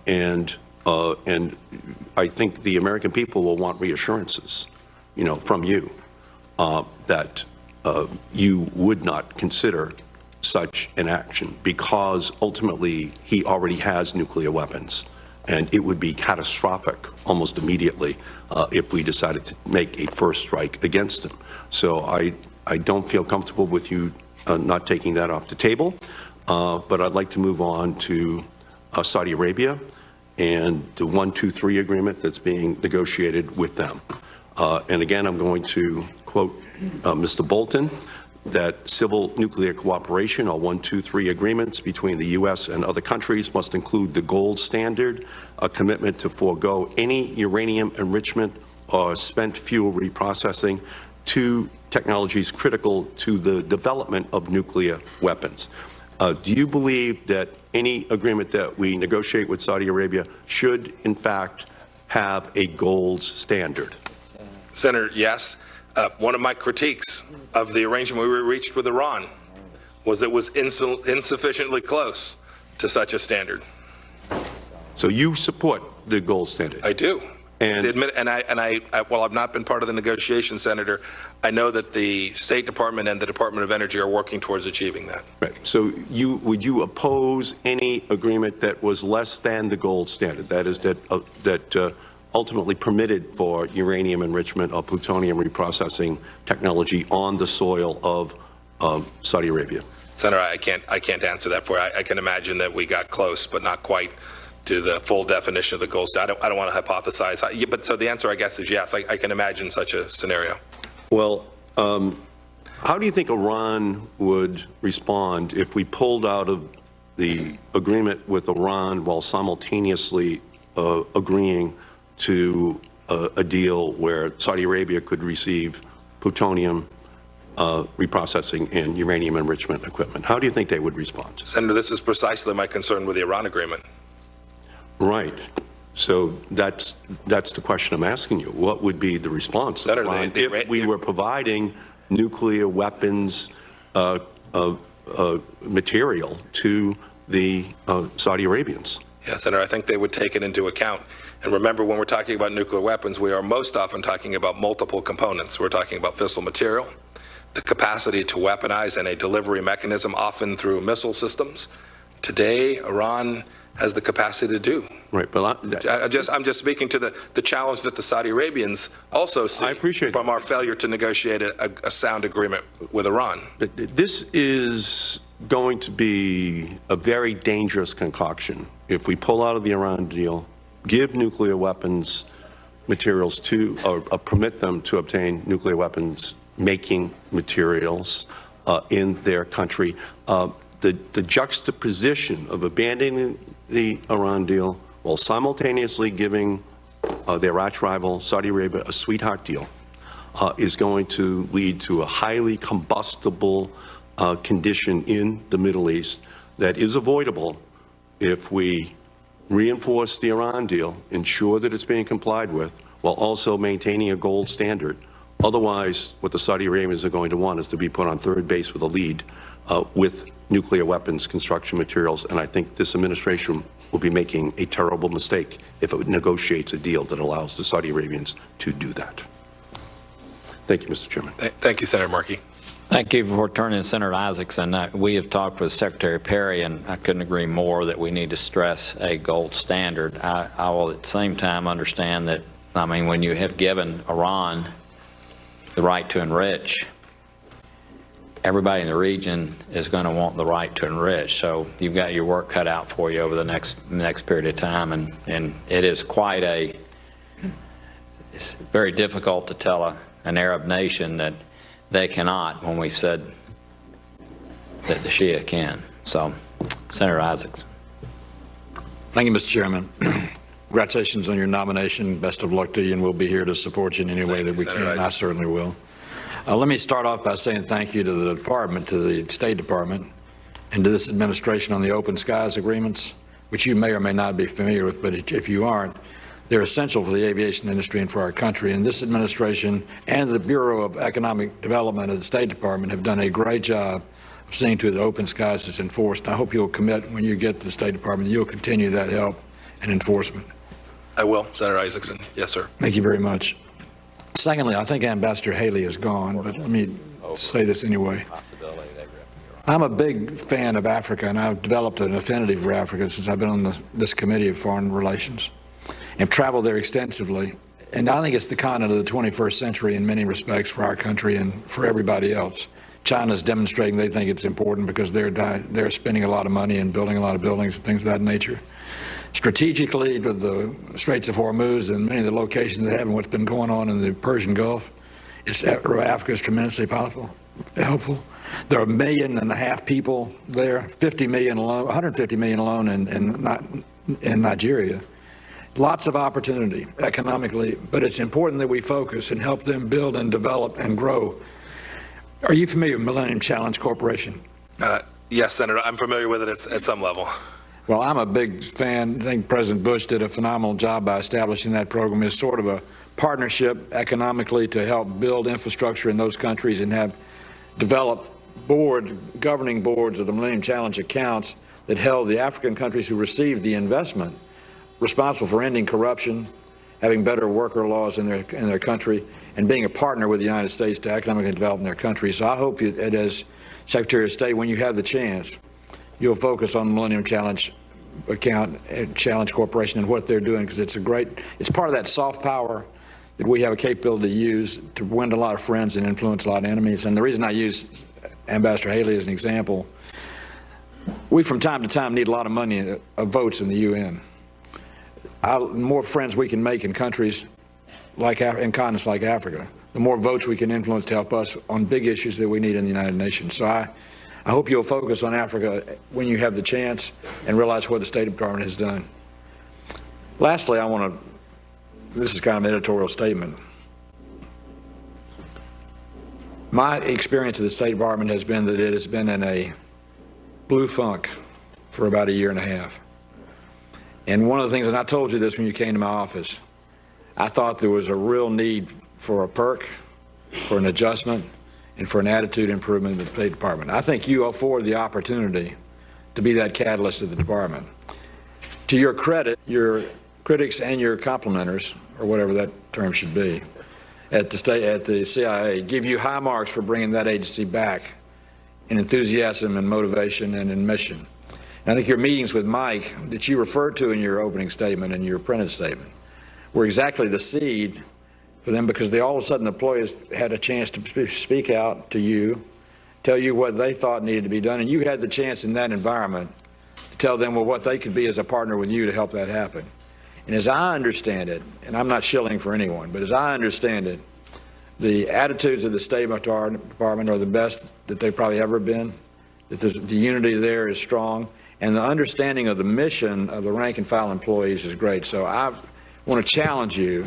and I think the American people will want reassurances, from you, that you would not consider such an action, because ultimately he already has nuclear weapons, and it would be catastrophic almost immediately if we decided to make a first strike against him. So I don't feel comfortable with you not taking that off the table, but I'd like to move on to Saudi Arabia and the 1-2-3 agreement that's being negotiated with them. And again, I'm going to quote Mr. Bolton, that civil nuclear cooperation, or 1-2-3 agreements between the U.S. and other countries, must include the gold standard, a commitment to forego any uranium enrichment or spent fuel reprocessing, two technologies critical to the development of nuclear weapons. Do you believe that any agreement that we negotiate with Saudi Arabia should, in fact, have a gold standard? Senator, yes. One of my critiques of the arrangement we reached with Iran was it was insufficiently close to such a standard. So you support the gold standard? I do. And while I've not been part of the negotiation, Senator, I know that the State Department and the Department of Energy are working towards achieving that. Right. So would you oppose any agreement that was less than the gold standard? That is, that ultimately permitted for uranium enrichment or plutonium reprocessing technology on the soil of Saudi Arabia? Senator, I can't answer that for you. I can imagine that we got close, but not quite to the full definition of the gold standard. I don't want to hypothesize. But so the answer, I guess, is yes. I can imagine such a scenario. Well, how do you think Iran would respond if we pulled out of the agreement with Iran while simultaneously agreeing to a deal where Saudi Arabia could receive plutonium reprocessing and uranium enrichment equipment? How do you think they would respond? Senator, this is precisely my concern with the Iran agreement. Right. So that's the question I'm asking you. What would be the response of Senator, Iran if we were providing nuclear weapons material to the Saudi Arabians? Yeah, Senator, I think they would take it into account. And remember, when we're talking about nuclear weapons, we are most often talking about multiple components. We're talking about fissile material, the capacity to weaponize, and a delivery mechanism, often through missile systems. Today, Iran has the capacity to do. Right, but I'm just speaking to the challenge that the Saudi Arabians also see from our failure to negotiate a sound agreement with Iran. This is going to be a very dangerous concoction if we pull out of the Iran deal, give nuclear weapons materials to, or permit them to obtain nuclear weapons making materials in their country. The juxtaposition of abandoning the Iran deal while simultaneously giving their arch rival Saudi Arabia a sweetheart deal is going to lead to a highly combustible condition in the Middle East that is avoidable if we reinforce the Iran deal, ensure that it's being complied with, while also maintaining a gold standard. Otherwise, what the Saudi Arabians are going to want is to be put on third base with a lead with nuclear weapons construction materials, and I think this administration will be making a terrible mistake if it negotiates a deal that allows the Saudi Arabians to do that. Thank you, Mr. Chairman. Thank you, Senator Markey. Thank you for turning to Senator Isaacson. We have talked with Secretary Perry, and I couldn't agree more that we need to stress a gold standard. I will at the same time understand that, I mean, when you have given Iran the right to enrich, everybody in the region is going to want the right to enrich. So you've got your work cut out for you over the next period of time, and it is quite it's very difficult to tell an Arab nation that they cannot when we said that the Shia can. So, Senator Isaacs. Thank you, Mr. Chairman. Congratulations on your nomination. Best of luck to you, and we'll be here to support you in any way that we can. I certainly will. Let me start off by saying thank you to the Department, to the State Department, and to this administration on the Open Skies agreements, which you may or may not be familiar with, but if you aren't, they're essential for the aviation industry and for our country. And this administration and the Bureau of Economic Development of the State Department have done a great job of seeing to it that Open Skies is enforced. I hope you'll commit when you get to the State Department, you'll continue that help and enforcement. I will, Senator Isaacson. Yes, sir. Thank you very much. Secondly, I think Ambassador Haley is gone, but let me say this anyway. I'm a big fan of Africa, and I've developed an affinity for Africa since I've been on this Committee of Foreign Relations. I've traveled there extensively, and I think it's the continent of the 21st century in many respects for our country and for everybody else. China's demonstrating they think it's important because they're spending a lot of money and building a lot of buildings and things of that nature. Strategically, with the Straits of Hormuz and many of the locations they have and what's been going on in the Persian Gulf, Africa is tremendously helpful. There are 1.5 million people there, 50 million alone, 150 million alone in Nigeria. Lots of opportunity economically, but it's important that we focus and help them build and develop and grow. Are you familiar with Millennium Challenge Corporation? Yes, Senator, I'm familiar with it at some level. Well, I'm a big fan. I think President Bush did a phenomenal job by establishing that program as sort of a partnership economically to help build infrastructure in those countries and have developed governing boards of the Millennium Challenge accounts that held the African countries who received the investment responsible for ending corruption, having better worker laws in their country, and being a partner with the United States to economically develop in their country. So I hope you, as Secretary of State, when you have the chance, you'll focus on the Millennium Challenge Corporation and what they're doing, because it's part of that soft power that we have a capability to use to win a lot of friends and influence a lot of enemies. And the reason I use Ambassador Haley as an example, we from time to time need a lot of money, votes in the UN. The more friends we can make in countries like in continents like Africa, the more votes we can influence to help us on big issues that we need in the United Nations. So I hope you'll focus on Africa when you have the chance and realize what the State Department has done. Lastly, I want to, this is kind of an editorial statement. My experience of the State Department has been that it has been in a blue funk for about 1.5 years. And one of the things, and I told you this when you came to my office, I thought there was a real need for a perk, for an adjustment, and for an attitude improvement in the State Department. I think you afford the opportunity to be that catalyst of the department. To your credit, your critics and your complimenters, or whatever that term should be, at the CIA, give you high marks for bringing that agency back in enthusiasm and motivation and in mission. And I think your meetings with Mike that you referred to in your opening statement and your printed statement were exactly the seed for them, because they all of a sudden the employees had a chance to speak out to you, tell you what they thought needed to be done, and you had the chance in that environment to tell them what they could be as a partner with you to help that happen. And as I understand it, and I'm not shilling for anyone, but as I understand it, the attitudes of the State Department are the best that they've probably ever been, that the unity there is strong, and the understanding of the mission of the rank and file employees is great. So I want to challenge you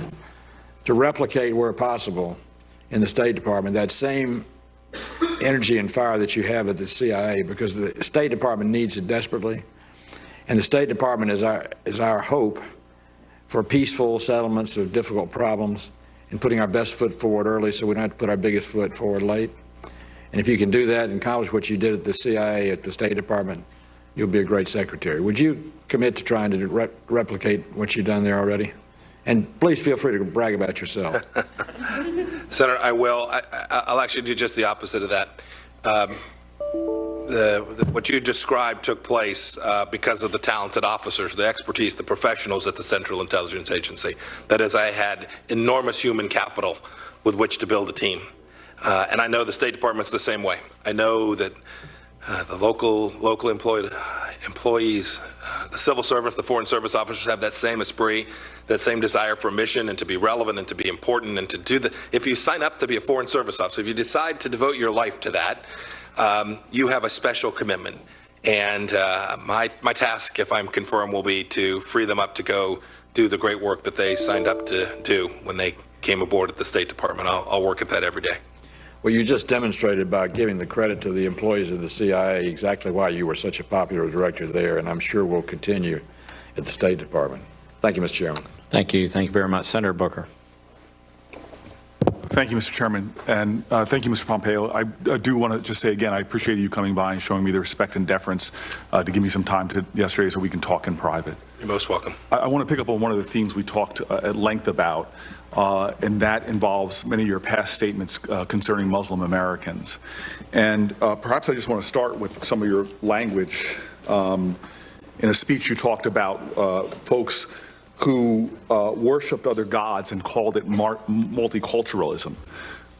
to replicate where possible in the State Department that same energy and fire that you have at the CIA, because the State Department needs it desperately. And the State Department is our hope for peaceful settlements of difficult problems and putting our best foot forward early so we don't have to put our biggest foot forward late. And if you can do that and accomplish what you did at the CIA, at the State Department, you'll be a great secretary. Would you commit to trying to replicate what you've done there already? And please feel free to brag about yourself. Senator, I will. I'll actually do just the opposite of that. What you described took place because of the talented officers, the expertise, the professionals at the Central Intelligence Agency. That is, I had enormous human capital with which to build a team. And I know the State Department's the same way. I know that the local employees, the civil service, the foreign service officers have that same esprit, that same desire for mission and to be relevant and to be important and to do the. If you sign up to be a foreign service officer, if you decide to devote your life to that, you have a special commitment. And my task, if I'm confirmed, will be to free them up to go do the great work that they signed up to do when they came aboard at the State Department. I'll work at that every day. Well, you just demonstrated by giving the credit to the employees of the CIA exactly why you were such a popular director there, and I'm sure will continue at the State Department. Thank you, Mr. Chairman. Thank you. Thank you very much. Senator Booker. Thank you, Mr. Chairman, and thank you, Mr. Pompeo. I do want to just say again, I appreciate you coming by and showing me the respect and deference to give me some time yesterday so we can talk in private. You're most welcome. I want to pick up on one of the themes we talked at length about, and that involves many of your past statements concerning Muslim Americans. And perhaps I just want to start with some of your language. In a speech, you talked about folks who worshipped other gods and called it multiculturalism.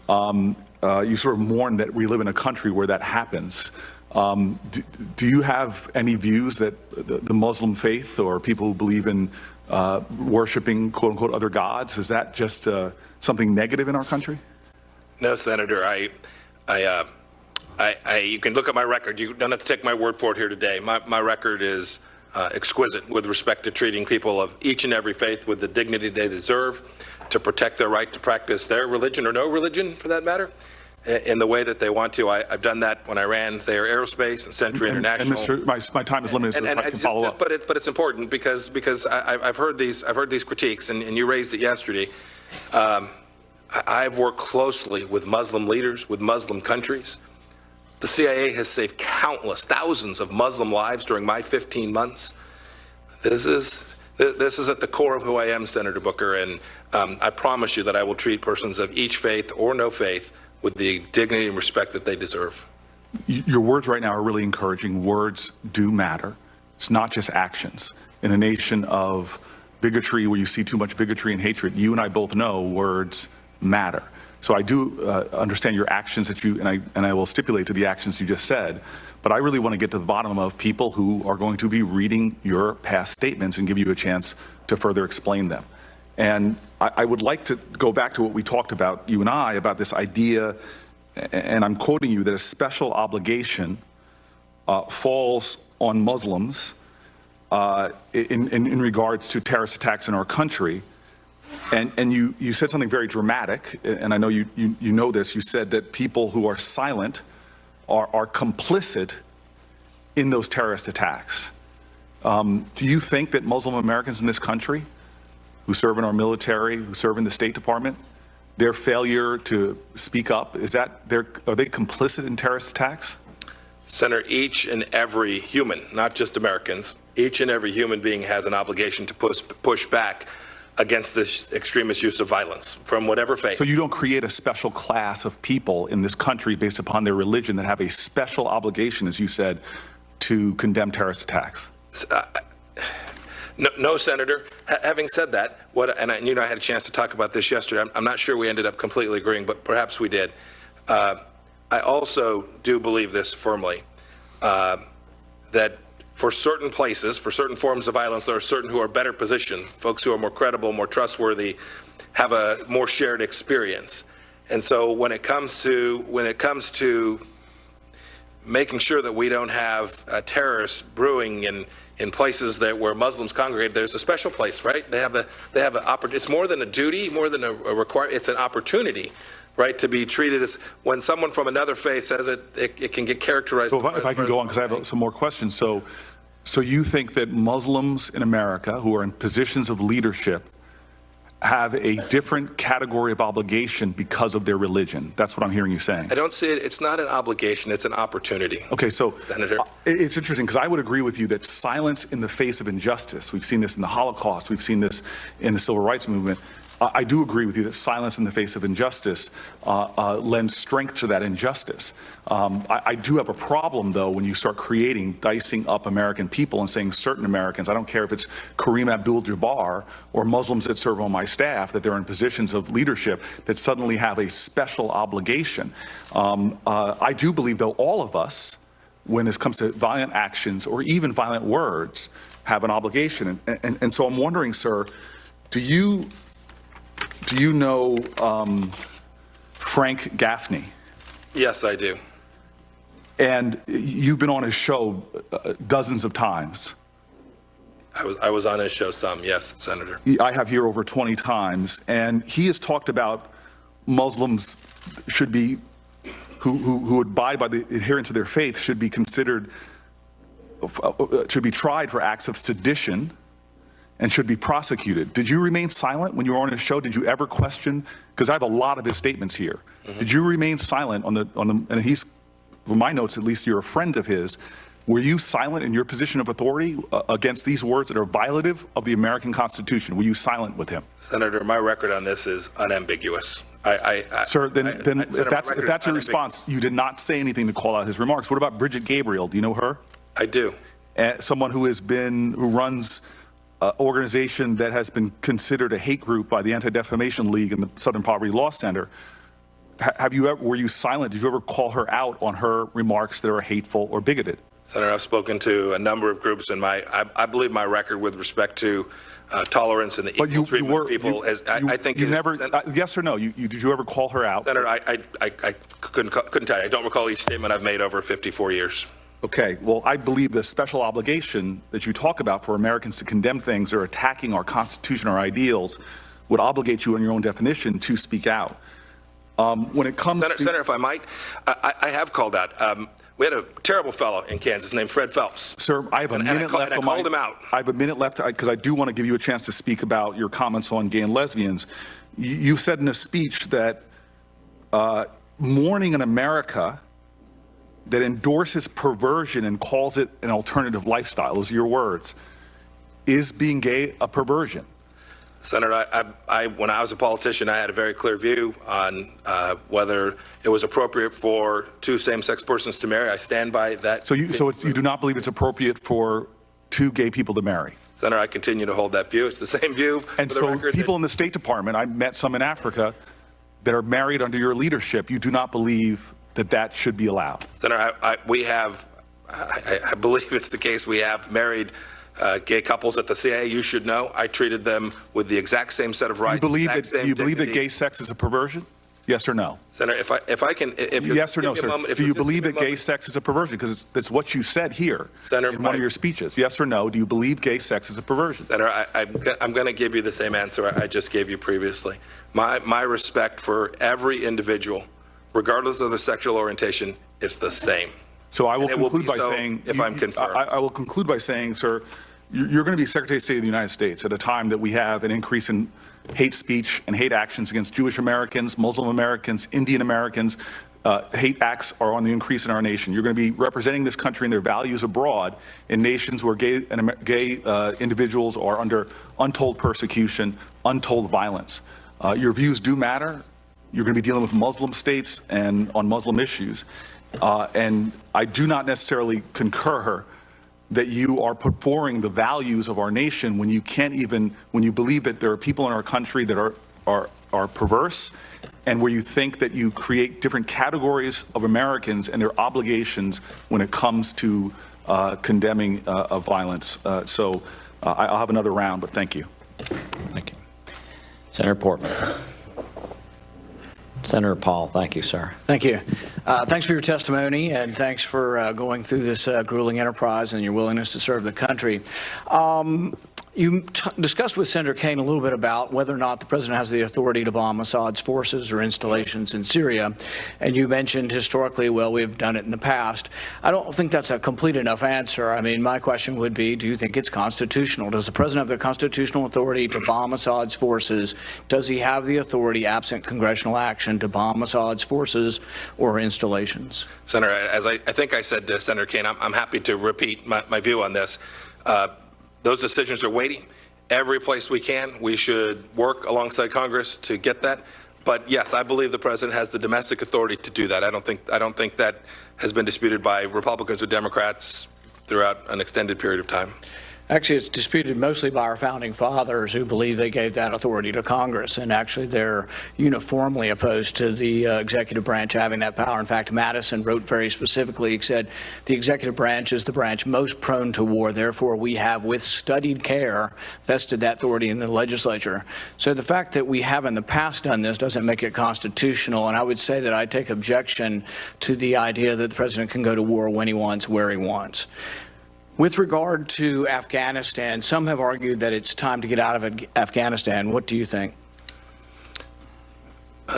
You sort of mourn that we live in a country where that happens. Do you have any views that the Muslim faith or people who believe in worshiping quote unquote other gods, is that just something negative in our country? No, Senator. You can look at my record. You don't have to take my word for it here today. My record is exquisite with respect to treating people of each and every faith with the dignity they deserve, to protect their right to practice their religion or no religion, for that matter, in the way that they want to. I've done that when I ran Thayer Aerospace and Century International. And Mr., my time is limited, so if I can follow up. But it's important because I've heard these critiques, and you raised it yesterday. I've worked closely with Muslim leaders, with Muslim countries. The CIA has saved countless, thousands of Muslim lives during my 15 months. This is at the core of who I am, Senator Booker, and I promise you that I will treat persons of each faith or no faith with the dignity and respect that they deserve. Your words right now are really encouraging. Words do matter. It's not just actions. In a nation of bigotry, where you see too much bigotry and hatred, you and I both know words matter. So I do understand your actions and I will stipulate to the actions you just said, but I really want to get to the bottom of people who are going to be reading your past statements and give you a chance to further explain them. And I would like to go back to what we talked about, you and I, about this idea, and I'm quoting you, that a special obligation falls on Muslims in regards to terrorist attacks in our country. And you said something very dramatic, and I know you know this. You said that people who are silent are complicit in those terrorist attacks. Do you think that Muslim Americans in this country who serve in our military, who serve in the State Department, their failure to speak up, are they complicit in terrorist attacks? Senator, each and every human, not just Americans, each and every human being has an obligation to push back against this extremist use of violence from whatever faith. So you don't create a special class of people in this country based upon their religion that have a special obligation, as you said, to condemn terrorist attacks? No, Senator. Having said that, I had a chance to talk about this yesterday. I'm not sure we ended up completely agreeing, but perhaps we did. I also do believe this firmly, that for certain places, for certain forms of violence, there are certain who are better positioned, folks who are more credible, more trustworthy, have a more shared experience. And so when it comes to making sure that we don't have terrorists brewing in places where Muslims congregate, there's a special place, right? They have an opportunity. It's more than a duty, more than a requirement. It's an opportunity, right, to be treated as, when someone from another faith says it can get characterized. So if I can go on, because I have some more questions. So you think that Muslims in America who are in positions of leadership have a different category of obligation because of their religion? That's what I'm hearing you saying. I don't see it. It's not an obligation. It's an opportunity. Okay, so Senator, it's interesting because I would agree with you that silence in the face of injustice, we've seen this in the Holocaust, we've seen this in the Civil Rights Movement. I do agree with you that silence in the face of injustice lends strength to that injustice. I do have a problem, though, when you start dicing up American people and saying certain Americans, I don't care if it's Kareem Abdul-Jabbar or Muslims that serve on my staff, that they're in positions of leadership that suddenly have a special obligation. I do believe, though, all of us, when this comes to violent actions or even violent words, have an obligation. And so I'm wondering, sir, do you know Frank Gaffney? yes, I do. And you've been on his show dozens of times. I was on his show some, yes, Senator. I have here over 20 times, and he has talked about Muslims should be, who abide by the adherence of their faith should be considered, should be tried for acts of sedition and should be prosecuted. Did you remain silent when you were on his show? Did you ever question? Because I have a lot of his statements here. Mm-hmm. Did you remain silent on the, and he's, from my notes, at least you're a friend of his. Were you silent in your position of authority against these words that are violative of the American Constitution? Were you silent with him? Senator, my record on this is unambiguous. Sir, if that's your response, you did not say anything to call out his remarks. What about Bridget Gabriel? Do you know her? I do. Someone who runs an organization that has been considered a hate group by the Anti-Defamation League and the Southern Poverty Law Center. Were you silent? Did you ever call her out on her remarks that are hateful or bigoted? Senator, I've spoken to a number of groups, and I believe my record with respect to tolerance and the equal treatment of people, I think you never. Yes or no? Did you ever call her out? Senator, I couldn't tell you. I don't recall each statement I've made over 54 years. Okay. Well, I believe the special obligation that you talk about for Americans to condemn things that are attacking our Constitution, our ideals, would obligate you in your own definition to speak out. When it comes to Senator, if I might, I have called out. We had a terrible fellow in Kansas named Fred Phelps. Sir, I have a minute left. I called him out. I have a minute left because I do want to give you a chance to speak about your comments on gay and lesbians. You said in a speech that mourning an America that endorses perversion and calls it an alternative lifestyle, those are your words, is being gay a perversion? Senator, when I was a politician, I had a very clear view on whether it was appropriate for two same-sex persons to marry. I stand by that. So you do not believe it's appropriate for two gay people to marry? Senator, I continue to hold that view. It's the same view. And so people in the State Department, I met some in Africa that are married under your leadership. You do not believe that that should be allowed? Senator, I believe it's the case. We have married gay couples at the CIA. You should know I treated them with the exact same set of rights. Do you believe that gay sex is a perversion? Yes or no? Senator, if I can, if you Yes or no, give me a sir? moment- if Do you'll you just believe give me that a gay moment. sex is a perversion? Because that's what you said here Senator, in one of your speeches. Yes or no? Do you believe gay sex is a perversion? Senator, I'm going to give you the same answer I just gave you previously. My respect for every individual, regardless of their sexual orientation, is the same. So I will And it will conclude be by so saying, if I'm confirmed. I will conclude by saying, sir, you're going to be Secretary of State of the United States at a time that we have an increase in hate speech and hate actions against Jewish Americans, Muslim Americans, Indian Americans. Hate acts are on the increase in our nation. You're going to be representing this country and their values abroad in nations where gay individuals are under untold persecution, untold violence. Your views do matter. You're going to be dealing with Muslim states and on Muslim issues. And I do not necessarily concur that you are put forward the values of our nation when you can't even, when you believe that there are people in our country that are perverse, and where you think that you create different categories of Americans and their obligations when it comes to condemning of violence. So I'll have another round, but thank you. Thank you. Senator Portman. Senator Paul, thank you, sir. Thank you. Thanks for your testimony, and thanks for going through this grueling enterprise and your willingness to serve the country. You discussed with Senator Kaine a little bit about whether or not the president has the authority to bomb Assad's forces or installations in Syria, and you mentioned historically, well, we've done it in the past. I don't think that's a complete enough answer. I mean, my question would be, do you think it's constitutional? Does the president have the constitutional authority to bomb Assad's forces? Does he have the authority, absent congressional action, to bomb Assad's forces or installations? Senator, as I think I said to Senator Kaine, I'm happy to repeat my view on this. Those decisions are weighty. Every place we can, we should work alongside Congress to get that. But yes, I believe the president has the domestic authority to do that. I don't think that has been disputed by Republicans or Democrats throughout an extended period of time. Actually, it's disputed mostly by our founding fathers, who believe they gave that authority to Congress, and actually they're uniformly opposed to the executive branch having that power. In fact, Madison wrote very specifically, he said, the executive branch is the branch most prone to war, therefore we have, with studied care, vested that authority in the legislature. So the fact that we have in the past done this doesn't make it constitutional, and I would say that I take objection to the idea that the president can go to war when he wants, where he wants. With regard to Afghanistan, some have argued that it's time to get out of Afghanistan. What do you think?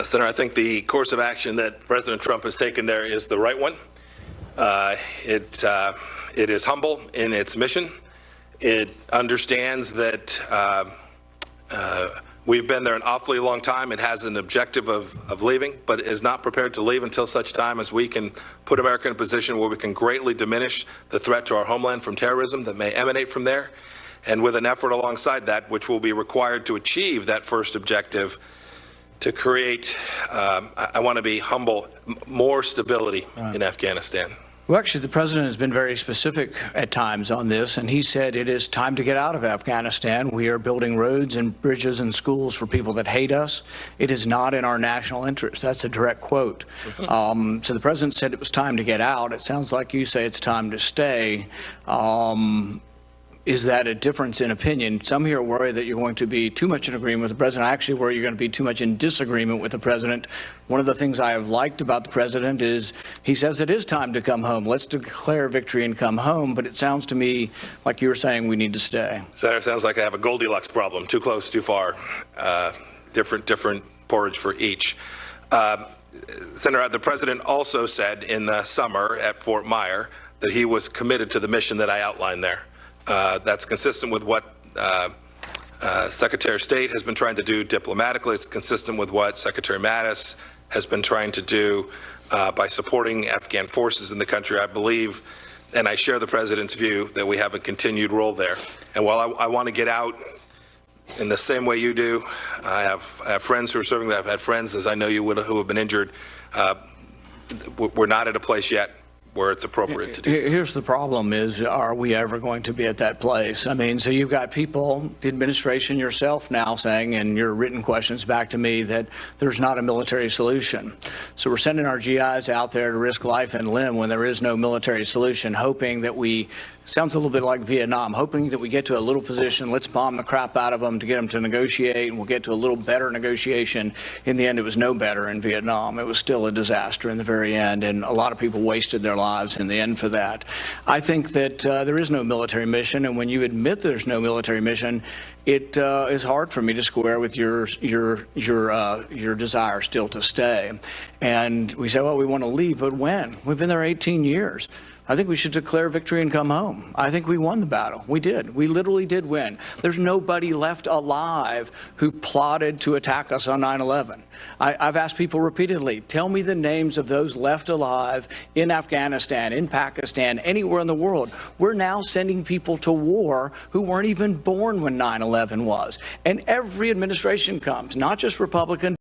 Senator, I think the course of action that President Trump has taken there is the right one. It is humble in its mission. It understands that we've been there an awfully long time. It has an objective of leaving, but is not prepared to leave until such time as we can put America in a position where we can greatly diminish the threat to our homeland from terrorism that may emanate from there. And with an effort alongside that, which will be required to achieve that first objective, to create, I want to be humble, more stability in Afghanistan. Well, actually, the president has been very specific at times on this, and he said it is time to get out of Afghanistan. We are building roads and bridges and schools for people that hate us. It is not in our national interest. That's a direct quote. So the president said it was time to get out. It sounds like you say it's time to stay. Is that a difference in opinion? Some here worry that you're going to be too much in agreement with the president. I actually worry you're going to be too much in disagreement with the president. One of the things I have liked about the president is he says it is time to come home. Let's declare victory and come home. But it sounds to me like you're saying we need to stay. Senator, sounds like I have a Goldilocks problem. Too close, too far. Different porridge for each. Senator, the president also said in the summer at Fort Myer that he was committed to the mission that I outlined there. That's consistent with what Secretary of State has been trying to do diplomatically. It's consistent with what Secretary Mattis has been trying to do by supporting Afghan forces in the country. I believe, and I share the president's view, that we have a continued role there. And while I want to get out in the same way you do, I have friends who are serving. I've had friends, as I know you would, who have been injured. We're not at a place yet where it's appropriate to do. Here's the problem is, are we ever going to be at that place? I mean, so you've got people, the administration, yourself now saying in your written questions back to me that there's not a military solution. So we're sending our GIs out there to risk life and limb when there is no military solution, hoping that we sounds a little bit like Vietnam, hoping that we get to a little position, let's bomb the crap out of them to get them to negotiate, and we'll get to a little better negotiation. In the end, it was no better in Vietnam. It was still a disaster in the very end, and a lot of people wasted their lives in the end for that. I think that there is no military mission, and when you admit there's no military mission, it is hard for me to square with your desire still to stay. And we say, well, we want to leave, but when? We've been there 18 years. I think we should declare victory and come home. I think we won the battle. We did. We literally did win. There's nobody left alive who plotted to attack us on 9/11. I've asked people repeatedly, tell me the names of those left alive in Afghanistan, in Pakistan, anywhere in the world. We're now sending people to war who weren't even born when 9/11 was. And every administration comes, not just Republican,